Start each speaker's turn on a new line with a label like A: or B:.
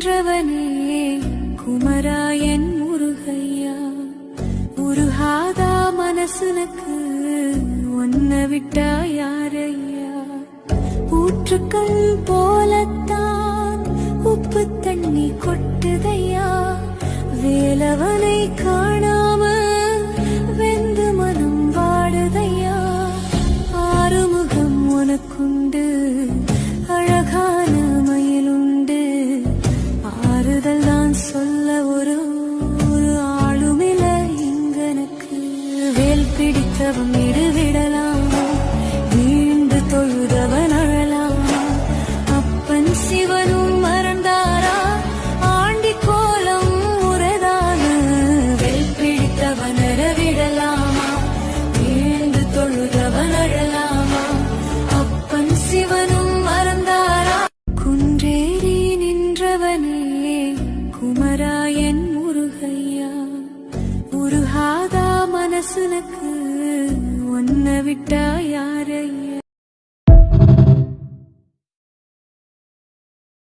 A: நின்றவனே குமராயன் முருகையா, உருகாதா மனசுனக்கு ஒன்ன விட்டா யாரையா? ஊற்றுக்கள் போலத்தான் உப்பு தண்ணி கொட்டுதையா, வேலவனை காணாம வெந்து மனம் வாடுதையா. ஆறுமுகம் உனக்குண்டு, அழகான மயிலுண்டு, ஆறுதல் தான் சொல்ல ஒரு ஆளுமில்ல இங்கனக்கு. வேல் பிடித்தவன் விடலாமா, வீண்டு தொழுதவன் அழலாமா? அப்பன் சிவனும் மறந்தாரா, ஆண்டி கோலம் முறைதான? வேல் பிடித்தவன் விடலாமா, வீண்டு தொழுதவன் அழலாமா? அப்பன் சிவனும் மறந்தாரா? குன்றேறி நின்றவனே குமராயன் முருகையா, உருகாதா மனசுனக்கு ஒன்ன விட்டா யாரையா?